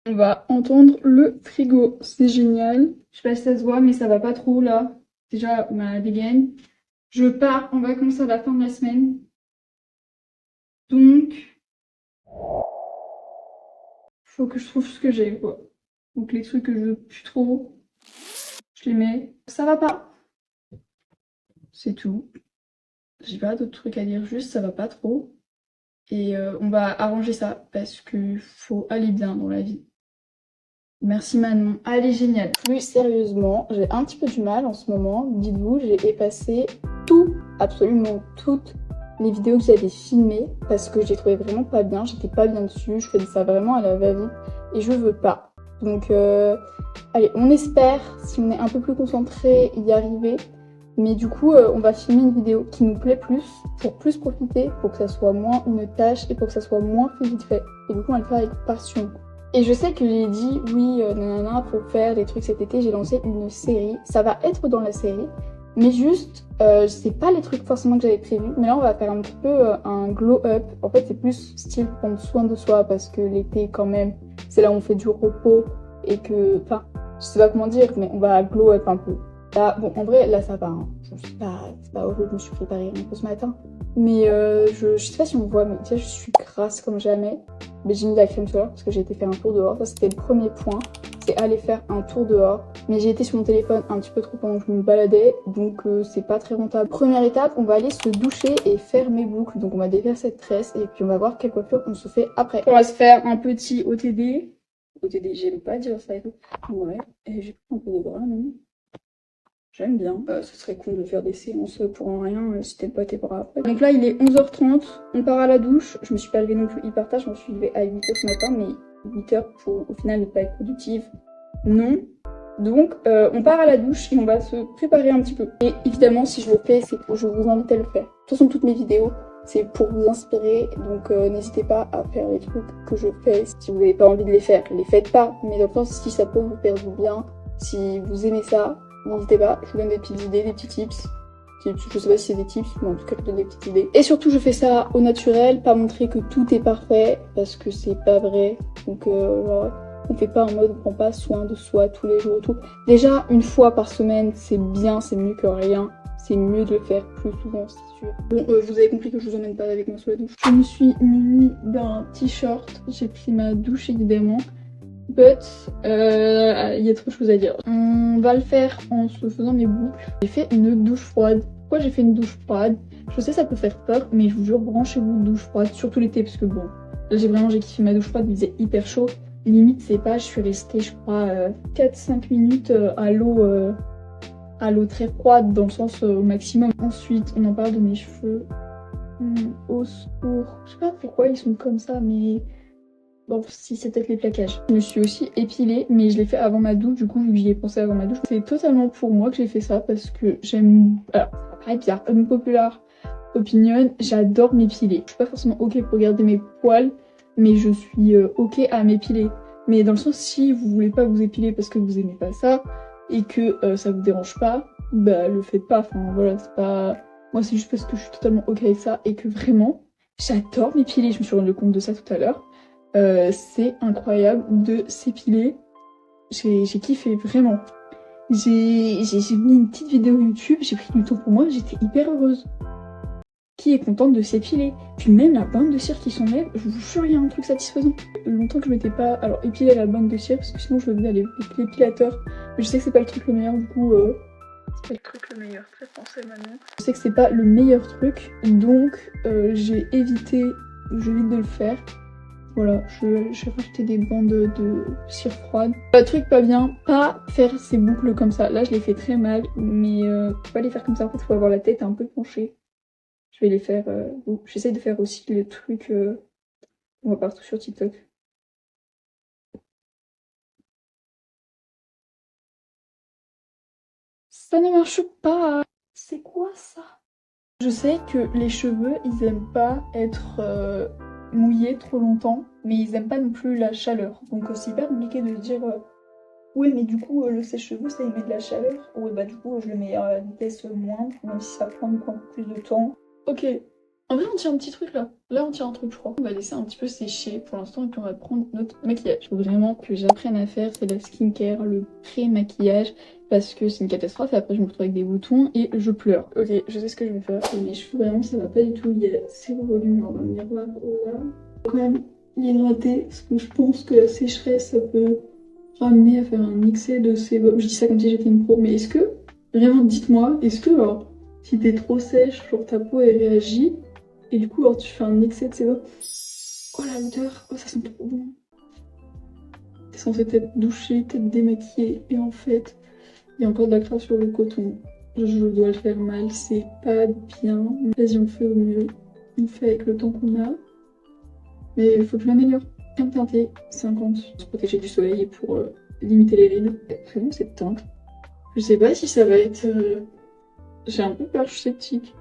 On va entendre le frigo, c'est génial. Je sais pas si ça se voit, mais ça va pas trop là. Déjà, ma dégaine. Je pars en vacances à la fin de la semaine. Donc, faut que je trouve ce que j'ai, quoi. Donc, les trucs que je veux plus trop, je les mets. Ça va pas. C'est tout. J'ai pas d'autres trucs à dire, juste ça va pas trop. Et on va arranger ça parce que faut aller bien dans la vie. Merci Manon. Allez, génial. Plus sérieusement, j'ai un petit peu du mal en ce moment. Dites-vous, j'ai effacé tout, absolument toutes les vidéos que j'avais filmées parce que je les trouvais vraiment pas bien. J'étais pas bien dessus. Je faisais ça vraiment à la va-vite et je veux pas. Donc, allez, on espère, si on est un peu plus concentré, y arriver. Mais du coup, on va filmer une vidéo qui nous plaît plus profiter, pour que ça soit moins une tâche et pour que ça soit moins fait vite fait. Et du coup, on va le faire avec passion. Et je sais que j'ai dit, oui, nanana, pour faire des trucs cet été, j'ai lancé une série. Ça va être dans la série, mais juste, c'est pas les trucs forcément que j'avais prévus. Mais là, on va faire un petit peu un glow-up. En fait, c'est plus style prendre soin de soi, parce que l'été, quand même, c'est là où on fait du repos et que, enfin, je sais pas comment dire, mais on va glow-up un peu. Là, bon, en vrai, là, ça va. Hein. C'est pas horrible, je me suis préparée un peu ce matin. Mais je sais pas si on voit, mais déjà, je suis grasse comme jamais. Mais j'ai mis de la crème solaire parce que j'ai été faire un tour dehors. Ça, c'était le premier point. C'est aller faire un tour dehors. Mais j'ai été sur mon téléphone un petit peu trop pendant que je me baladais. Donc, c'est pas très rentable. Première étape, on va aller se doucher et faire mes boucles. Donc, on va défaire cette tresse et puis on va voir quelle coiffure on se fait après. On va se faire un petit OTD. OTD, j'aime pas dire ça et tout. Ouais, et j'ai pris un peu des bras, non? J'aime bien. Ce serait con de faire des séances pour en rien si t'aimes pas tes bras après. Donc là, il est 11h30, on part à la douche. Je me suis pas levée non plus hyper tard, je me suis levée à 8h ce matin, mais 8h pour au final ne pas être productive, non. Donc on part à la douche et on va se préparer un petit peu. Et évidemment, si je le fais, c'est que je vous invite à le faire. De toute façon, toutes mes vidéos, c'est pour vous inspirer, donc n'hésitez pas à faire les trucs que je fais. Si vous n'avez pas envie de les faire, les faites pas. Mais dans le sens, si ça peut vous faire du bien, si vous aimez ça, n'hésitez pas, je vous donne des petites idées, des petits tips. Je sais pas si c'est des tips, mais en tout cas je vous donne des petites idées. Et surtout je fais ça au naturel, pas montrer que tout est parfait, parce que c'est pas vrai. Donc genre, on fait pas en mode on prend pas soin de soi tous les jours et tout. Déjà une fois par semaine c'est bien, c'est mieux que rien. C'est mieux de le faire plus souvent, c'est sûr. Bon, vous avez compris que je vous emmène pas avec moi sous la douche. Je me suis munie d'un t-shirt, j'ai pris ma douche évidemment. But, il y a trop de choses à dire. On va le faire en se faisant mes boucles. J'ai fait une douche froide. Pourquoi j'ai fait une douche froide? Je sais ça peut faire peur, mais je vous jure, branchez-vous de douche froide, surtout l'été, parce que bon, là j'ai kiffé ma douche froide, il faisait hyper chaud. Limite, c'est pas, je suis restée, je crois, 4-5 minutes à l'eau très froide, dans le sens au maximum. Ensuite, on en parle de mes cheveux. Au secours. Je sais pas pourquoi ils sont comme ça, mais... Bon, si c'est peut-être les plaquages. Je me suis aussi épilée, mais je l'ai fait avant ma douche, du coup, vu que j'y ai pensé avant ma douche. C'est totalement pour moi que j'ai fait ça, parce que j'aime... Alors, ça va paraître bizarre, unpopular opinion, j'adore m'épiler. Je suis pas forcément ok pour garder mes poils, mais je suis ok à m'épiler. Mais dans le sens, si vous voulez pas vous épiler parce que vous aimez pas ça, et que ça vous dérange pas, bah le faites pas, enfin voilà, c'est pas... Moi c'est juste parce que je suis totalement ok avec ça, et que vraiment, j'adore m'épiler, je me suis rendu compte de ça tout à l'heure. C'est incroyable de s'épiler. J'ai kiffé, vraiment. J'ai mis une petite vidéo YouTube, j'ai pris du temps pour moi, j'étais hyper heureuse. Qui est contente de s'épiler? Puis même la bande de cire qui s'enlève, je vous jure, il y a un truc satisfaisant. Longtemps que je m'étais pas alors épilé la bande de cire, parce que sinon je le faisais à l'épilateur. Mais je sais que c'est pas le truc le meilleur, du coup... C'est pas le truc le meilleur, très français maintenant. Je sais que c'est pas le meilleur truc, donc j'évite de le faire. Voilà, j'ai rajouté des bandes de cire froide. Le truc pas bien, pas faire ces boucles comme ça. Là, je les fais très mal, mais faut pas les faire comme ça. En fait, faut avoir la tête un peu penchée. Je vais les faire... bon, j'essaie de faire aussi les trucs qu'on voit partout sur TikTok. Ça ne marche pas. C'est quoi ça? Je sais que les cheveux, ils aiment pas être mouillés trop longtemps, mais ils aiment pas non plus la chaleur. Donc c'est hyper compliqué de se dire oui, mais du coup le sèche-cheveux ça émet de la chaleur. Oui, bah du coup je le mets à vitesse moindre, même si ça prend un peu plus de temps. Ok, En vrai, on tient un petit truc là. Là, on tient un truc, je crois. On va laisser un petit peu sécher pour l'instant et puis on va prendre notre maquillage. Faut vraiment que j'apprenne à faire, c'est la skincare, le pré-maquillage, parce que c'est une catastrophe et après je me retrouve avec des boutons et je pleure. Ok, je sais ce que je vais faire. Mes cheveux, vraiment, ça va pas du tout. Il y a zéro volume dans le miroir. Là. Quand même l'hydrater, parce que je pense que la sécheresse, ça peut ramener à faire un excès de sébum. Je dis ça comme si j'étais une pro, mais est-ce que, vraiment, dites-moi, est-ce que, alors, si t'es trop sèche, genre ta peau elle réagit, et du coup, alors, tu fais un excès de sébum. Oh la l'odeur, oh ça sent trop bon. T'es censé t'être douché, t'être démaquillée, et en fait, il y a encore de la crasse sur le coton. Je dois le faire mal, c'est pas bien. Vas-y, on fait au mieux. On fait avec le temps qu'on a. Mais il faut que je m'améliore. Crème teintée, 50. Se protéger du soleil pour limiter les rides. Vraiment cette teinte. Je sais pas si ça va être... J'ai un peu peur, je suis sceptique.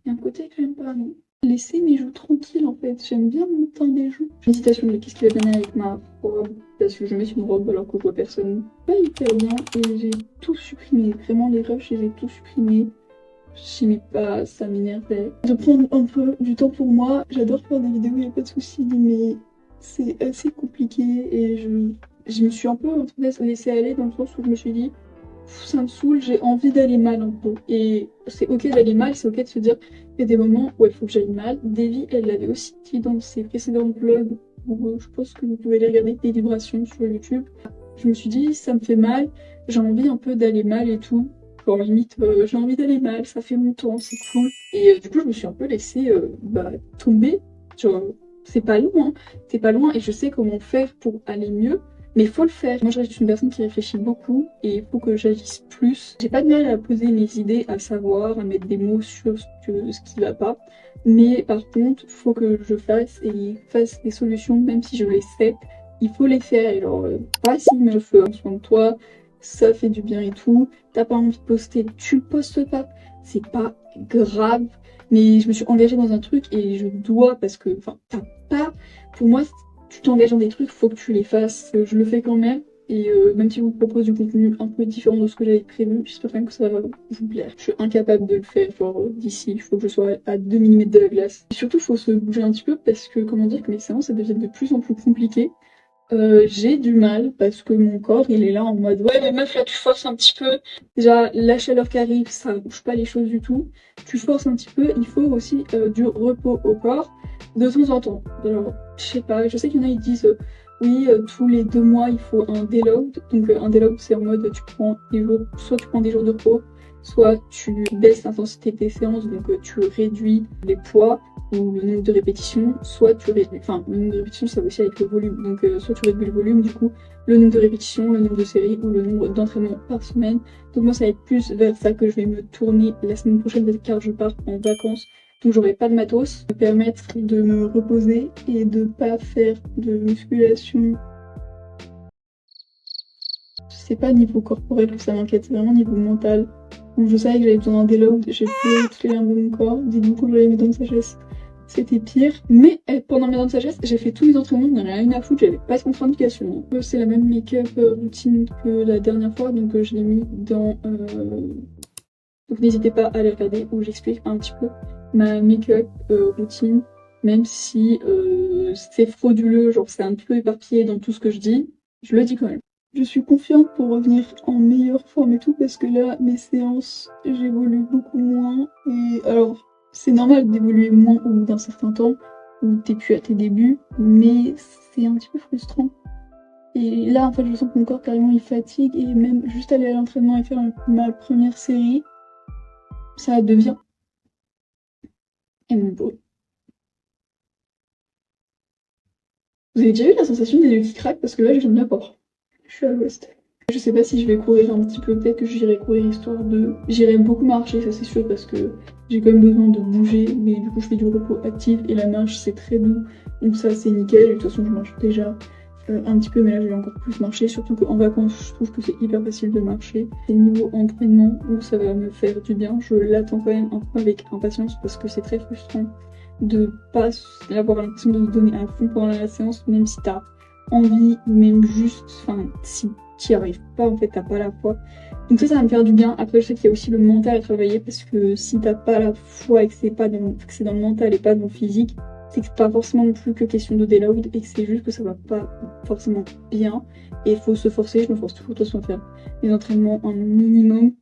Il y a un côté que j'aime pas, non. Laisser mes joues tranquilles en fait. J'aime bien mon teint des joues. Hésitation de qu'est-ce qui va bien avec ma robe. Parce que je mets une robe alors que je vois personne. Pas hyper bien et j'ai tout supprimé. Vraiment les rushs, je les ai tout supprimés. J'aimais pas, ça m'énervait. De prendre un peu du temps pour moi. J'adore faire des vidéos, y a pas de souci, mais c'est assez compliqué et je me suis un peu laissée aller dans le sens où je me suis dit ça me saoule, j'ai envie d'aller mal un peu. Et c'est ok d'aller mal, c'est ok de se dire il y a des moments où il faut que j'aille mal. Davy, elle l'avait aussi dit dans ses précédents vlogs, où je pense que vous pouvez les regarder, des vibrations sur YouTube. Je me suis dit ça me fait mal, j'ai envie un peu d'aller mal et tout. Genre limite, j'ai envie d'aller mal, ça fait mon temps, c'est cool. Et du coup, je me suis un peu laissée tomber. Genre, c'est pas loin, c'est pas loin et je sais comment faire pour aller mieux. Mais il faut le faire. Moi, je reste une personne qui réfléchit beaucoup et il faut que j'agisse plus. J'ai pas de mal à poser mes idées, à savoir, à mettre des mots sur ce qui va pas. Mais par contre, il faut que je fasse des solutions, même si je les sais. Il faut les faire. Et genre, pas si meuf, prends soin de toi, ça fait du bien et tout. T'as pas envie de poster, tu postes pas. C'est pas grave. Mais je me suis engagée dans un truc et je dois parce que, enfin, t'as pas. Pour moi, tu t'engages dans des trucs, faut que tu les fasses. Je le fais quand même. Et même si je vous propose du contenu un peu différent de ce que j'avais prévu, j'espère quand même que ça va vous plaire. Je suis incapable de le faire, genre d'ici, il faut que je sois à 2 mm de la glace. Et surtout, il faut se bouger un petit peu parce que, comment dire, que mes séances, elles deviennent de plus en plus compliquées. J'ai du mal parce que mon corps, il est là en mode ouais, mais meuf, là, tu forces un petit peu. Déjà, la chaleur qui arrive, ça bouge pas les choses du tout. Tu forces un petit peu, il faut aussi du repos au corps de temps en temps. Alors, je sais pas, je sais qu'il y en a qui disent oui, tous les 2 mois il faut un déload. Donc, un déload, c'est en mode tu prends des jours, soit tu prends des jours de repos, soit tu baisses l'intensité de tes séances, donc tu réduis les poids ou le nombre de répétitions, soit tu réduis, enfin le nombre de répétitions ça va aussi avec le volume, donc soit tu réduis le volume, du coup le nombre de répétitions, le nombre de séries ou le nombre d'entraînements par semaine. Donc moi ça va être plus vers ça que je vais me tourner la semaine prochaine car je pars en vacances, donc j'aurai pas de matos, me permettre de me reposer et de pas faire de musculation. C'est pas niveau corporel que ça m'inquiète, c'est vraiment niveau mental. Donc je savais que j'avais besoin d'un déload, j'ai pleuré toutes les larmes de mon corps. Dites-vous quand j'avais mes dents de sagesse, c'était pire. Mais pendant mes dents de sagesse, j'ai fait tous mes entraînements, j'en ai rien à foutre, j'avais pas de contre-indication. C'est la même make-up routine que la dernière fois, donc je l'ai mis dans... Donc n'hésitez pas à aller regarder où j'explique un petit peu ma make-up routine, même si c'est frauduleux, genre c'est un peu éparpillé dans tout ce que je dis, je le dis quand même. Je suis confiante pour revenir en meilleure forme et tout parce que là, mes séances, j'évolue beaucoup moins. Et alors, c'est normal d'évoluer moins au bout d'un certain temps où t'es plus à tes débuts, mais c'est un petit peu frustrant. Et là, en fait, je sens que mon corps carrément il fatigue et même juste aller à l'entraînement et faire ma première série, ça devient. Et mon beau. Vous avez déjà eu la sensation des yeux qui craquent parce que là, je viens de l'avoir. Je suis à l'ouest. Je sais pas si je vais courir un petit peu, peut-être que j'irai courir histoire de... J'irai beaucoup marcher, ça c'est sûr, parce que j'ai quand même besoin de bouger, mais du coup je fais du repos actif et la marche c'est très doux, donc ça c'est nickel. Et de toute façon je marche déjà un petit peu, mais là je vais encore plus marcher, surtout qu'en vacances je trouve que c'est hyper facile de marcher. Et niveau entraînement, où ça va me faire du bien, je l'attends quand même un peu avec impatience parce que c'est très frustrant de pas avoir l'impression de se donner à fond pendant la séance, même si t'as envie, ou même juste, enfin, si t'y arrives pas, en fait, t'as pas la foi. Donc ça va me faire du bien. Après, je sais qu'il y a aussi le mental à travailler, parce que si t'as pas la foi et que c'est pas dans, que c'est dans le mental et pas dans le physique, c'est que c'est pas forcément non plus que question de déload, et que c'est juste que ça va pas forcément bien. Et il faut se forcer, je me force toujours de toute façon à faire les entraînements un minimum,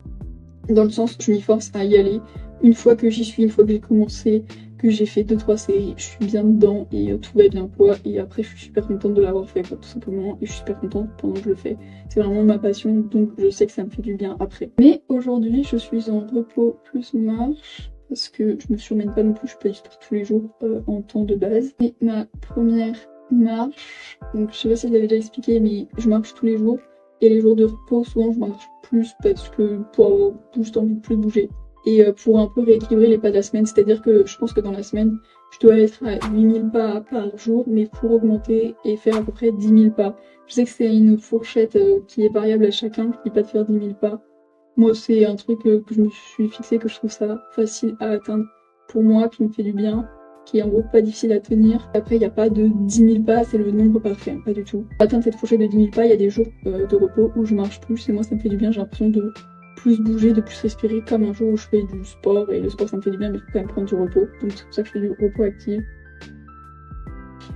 dans le sens, je m'y force à y aller. Une fois que j'y suis, une fois que j'ai commencé, que j'ai fait 2-3 séries, je suis bien dedans et tout va bien quoi. Et après, je suis super contente de l'avoir fait quoi, tout simplement. Et je suis super contente pendant que je le fais. C'est vraiment ma passion, donc je sais que ça me fait du bien après. Mais aujourd'hui, je suis en repos plus marche. Parce que je me surmène pas non plus, je fais pas du sport tous les jours en temps de base. Et ma première marche, donc je sais pas si je l'avais déjà expliqué, mais je marche tous les jours. Et les jours de repos, souvent je marche plus parce que pour avoir juste envie de plus bouger. Et pour un peu rééquilibrer les pas de la semaine, c'est-à-dire que je pense que dans la semaine, je dois être à 8000 pas par jour, mais pour augmenter et faire à peu près 10 000 pas. Je sais que c'est une fourchette qui est variable à chacun, je dis pas de faire 10 000 pas. Moi, c'est un truc que je me suis fixé, que je trouve ça facile à atteindre pour moi, qui me fait du bien, qui est en gros pas difficile à tenir. Après, il n'y a pas de 10 000 pas, c'est le nombre parfait, hein, pas du tout. Pour atteindre cette fourchette de 10 000 pas, il y a des jours de repos où je marche plus, et moi ça me fait du bien, j'ai l'impression de plus bouger, de plus respirer, comme un jour où je fais du sport, et le sport ça me fait du bien, mais il faut quand même prendre du repos, donc c'est pour ça que je fais du repos actif.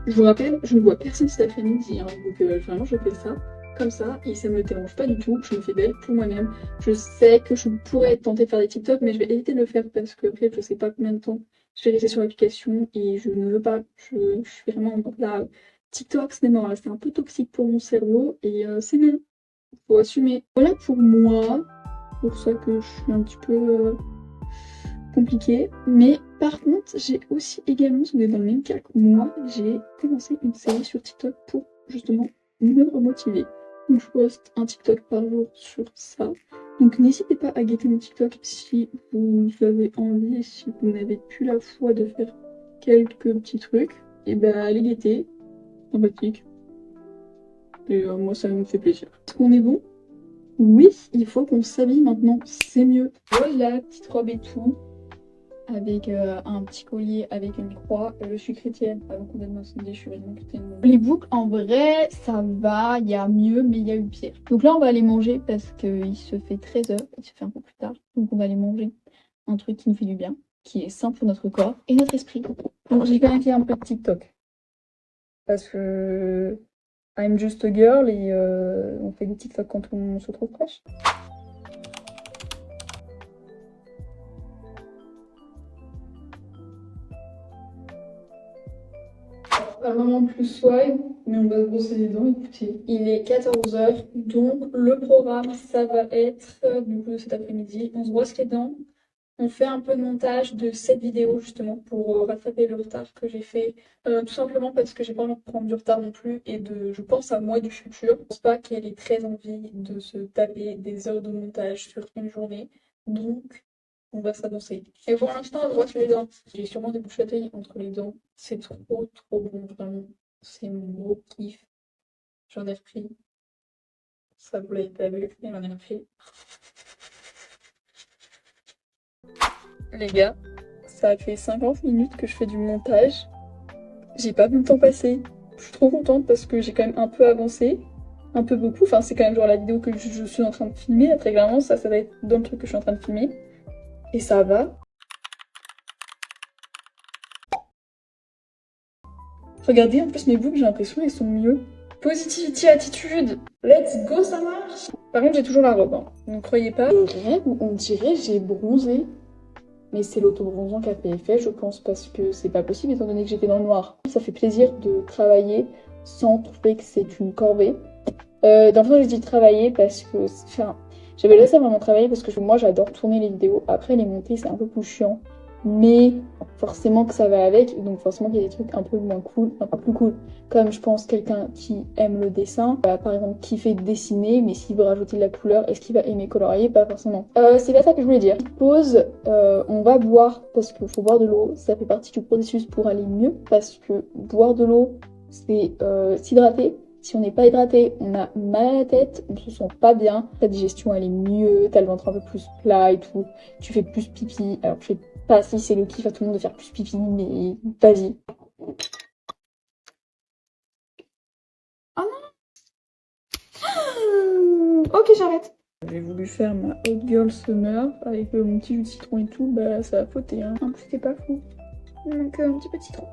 Je vous rappelle, je ne vois personne cet après-midi, hein, donc vraiment je fais ça comme ça et ça me dérange pas du tout. Je me fais belle pour moi-même. Je sais que je pourrais être tentée de faire des TikTok, mais je vais éviter de le faire parce que après je sais pas combien de temps je vais rester sur l'application et je ne veux pas. Je suis vraiment là. TikTok, c'est mort là, c'est un peu toxique pour mon cerveau et c'est non. Faut assumer. Voilà pour moi. Pour ça que je suis un petit peu compliqué. Mais par contre, j'ai aussi également, si vous êtes dans le même cas que moi, j'ai commencé une série sur TikTok pour justement me remotiver. Donc je poste un TikTok par jour sur ça. Donc n'hésitez pas à guetter mon TikTok si vous avez envie et si vous n'avez plus la foi de faire quelques petits trucs. Et ben allez guetter, sympathique. Et moi ça me fait plaisir. Est-ce qu'on est bon? Oui, il faut qu'on s'habille maintenant, c'est mieux. Voilà, petite robe et tout. Avec un petit collier avec une croix. Je suis chrétienne, avant qu'on vienne m'incendier, je suis vraiment chrétienne. Les boucles, en vrai, ça va, il y a mieux, mais il y a eu pire. Donc là, on va aller manger parce qu'il se fait 13h, il se fait un peu plus tard. Donc on va aller manger un truc qui nous fait du bien, qui est sain pour notre corps et notre esprit. Donc j'ai quand même fait un peu de TikTok. Parce que I'm just a girl et on fait des TikTok quand on se trouve fraîche. Un moment plus soin, mais on va se brosser les dents, écoutez. Il est 14h, donc le programme, ça va être, du coup, cet après-midi, on se brosse les dents, on fait un peu de montage de cette vidéo, justement, pour rattraper le retard que j'ai fait, tout simplement parce que j'ai pas envie de prendre du retard non plus, et je pense à moi du futur. Je pense pas qu'elle ait très envie de se taper des heures de montage sur une journée, donc on va s'avancer. Et pour l'instant, on brosse les dents. J'ai sûrement des bouches à entre les dents. C'est trop, trop bon, vraiment. C'est mon gros kiff. J'en ai repris. Ça, vous l'avez pas vu, mais j'en ai repris. Les gars, ça fait 50 minutes que je fais du montage. J'ai pas vu le temps passer. Je suis trop contente parce que j'ai quand même un peu avancé. Un peu beaucoup. Enfin, c'est quand même genre la vidéo que je suis en train de filmer. Là, très clairement, ça va être dans le truc que je suis en train de filmer. Et ça va. Regardez, en plus mes boucles, j'ai l'impression elles sont mieux. Positivity attitude, let's go, ça marche. Par contre, j'ai toujours la robe, hein. Ne croyez pas. On dirait j'ai bronzé. Mais c'est l'auto-bronzant qui a fait effet, je pense, parce que c'est pas possible étant donné que j'étais dans le noir. Ça fait plaisir de travailler sans trouver que c'est une corvée. Dans le fond, j'ai dit travailler parce que, enfin, j'avais laissé vraiment travailler parce que moi j'adore tourner les vidéos. Après, les monter, c'est un peu plus chiant. Mais forcément que ça va avec, donc forcément qu'il y a des trucs un peu moins cool, un peu plus cool. Comme je pense quelqu'un qui aime le dessin, par exemple qui fait dessiner, mais s'il veut rajouter de la couleur, est-ce qu'il va aimer colorier? Pas forcément. C'est pas ça que je voulais dire. Pause, on va boire parce qu'il faut boire de l'eau, ça fait partie du processus pour aller mieux, parce que boire de l'eau, c'est s'hydrater. Si on n'est pas hydraté, on a mal à la tête, on se sent pas bien, ta digestion elle est mieux, t'as le ventre un peu plus plat et tout, tu fais plus pipi. Alors je fais pas si c'est le kiff à tout le monde de faire plus pipi, mais vas-y. Oh non. Ok, j'arrête. J'ai voulu faire ma Hot Girl Summer avec mon petit jus de citron et tout, bah ça a fauté hein. En plus c'était pas fou. Donc un petit peu de citron.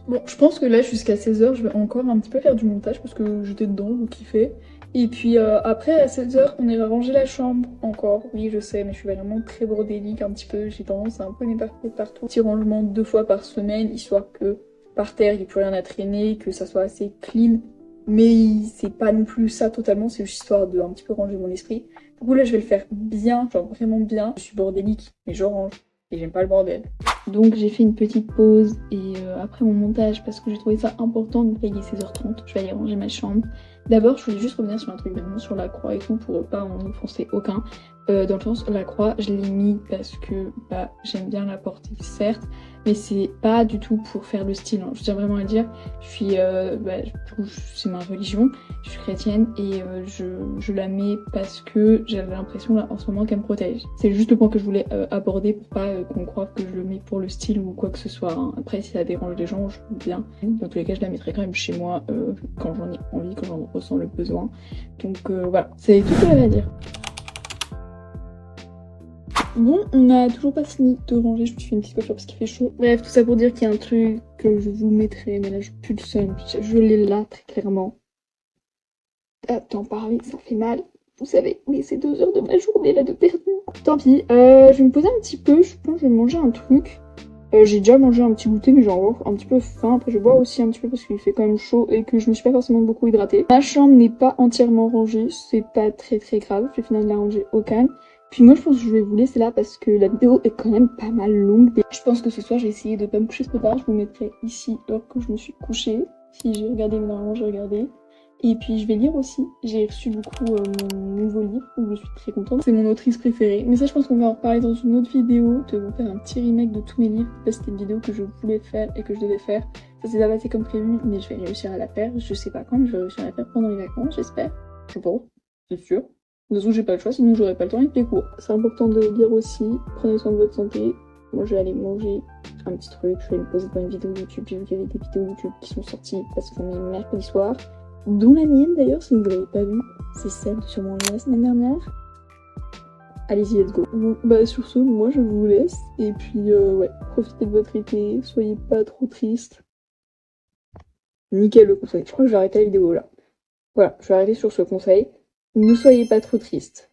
Bon, je pense que là jusqu'à 16h, je vais encore un petit peu faire du montage parce que j'étais dedans, je kiffais. Et puis après à 16h, on ira ranger la chambre encore. Oui, je sais, mais je suis vraiment très bordélique un petit peu. J'ai tendance à un peu m'éparpiller partout. Petit rangement 2 fois par semaine, histoire que par terre, il n'y ait plus rien à traîner, que ça soit assez clean. Mais c'est pas non plus ça totalement, c'est juste histoire de un petit peu ranger mon esprit. Du coup là, je vais le faire bien, genre vraiment bien. Je suis bordélique, mais je range. Et j'aime pas le bordel. Donc j'ai fait une petite pause et après mon montage parce que j'ai trouvé ça important, donc là il est 16h30, je vais aller ranger ma chambre. D'abord je voulais juste revenir sur un truc vraiment sur la croix et tout pour pas en offenser aucun. Dans le sens la croix je l'ai mis parce que bah, j'aime bien la porter certes, mais c'est pas du tout pour faire le style, hein. Je tiens vraiment à le dire, je suis, c'est ma religion, je suis chrétienne et je la mets parce que j'avais l'impression là en ce moment qu'elle me protège. C'est juste le point que je voulais aborder pour pas qu'on croie que je le mets pour le style ou quoi que ce soit, hein. Après si ça dérange les gens, je veux bien. Dans tous les cas je la mettrai quand même chez moi quand j'en ai envie, quand j'en ressens le besoin. Donc voilà, c'est tout ce que j'avais à dire. Bon, on n'a toujours pas fini de ranger, je me suis fait une petite coiffure parce qu'il fait chaud. Bref, tout ça pour dire qu'il y a un truc que je vous mettrai, mais là je pue le seum, je l'ai là très clairement. T'en parler, ça fait mal, vous savez, mais c'est 2 heures de ma journée là de perdu. Tant pis, je vais me poser un petit peu, je pense que je vais manger un truc. J'ai déjà mangé un petit goûter mais j'ai encore un petit peu faim, après je bois aussi un petit peu parce qu'il fait quand même chaud et que je me suis pas forcément beaucoup hydratée. Ma chambre n'est pas entièrement rangée, c'est pas très grave, je vais finir de la ranger au calme. Puis moi je pense que je vais vous laisser là parce que la vidéo est quand même pas mal longue. Je pense que ce soir j'ai essayé de pas me coucher trop tard, je vous mettrai ici l'heure que je me suis couchée. Si j'ai regardé, mais normalement j'ai regardé. Et puis je vais lire aussi, j'ai reçu du coup mon nouveau livre où je suis très contente. C'est mon autrice préférée, mais ça je pense qu'on va en reparler dans une autre vidéo, de vous faire un petit remake de tous mes livres. C'était une vidéo que je voulais faire et que je devais faire. Ça s'est pas passé comme prévu, mais je vais réussir à la faire. Je sais pas quand, mais je vais réussir à la faire pendant les vacances, j'espère. Je pense, c'est sûr. De toute façon j'ai pas le choix, sinon j'aurais pas le temps avec les cours. C'est important de lire aussi, prenez soin de votre santé. Moi je vais aller manger un petit truc, je vais me poser dans une vidéo YouTube. J'ai vu qu'il y avait des vidéos YouTube qui sont sorties parce qu'on est mercredi soir. Dont la mienne d'ailleurs, si vous ne l'avez pas vue, c'est celle sur mon la semaine dernière. Allez-y, let's go. Bon, bah sur ce, moi je vous laisse. Et puis ouais, profitez de votre été, soyez pas trop triste. Nickel le conseil. Je crois que je vais arrêter la vidéo là. Voilà, je vais arrêter sur ce conseil. Ne soyez pas trop triste.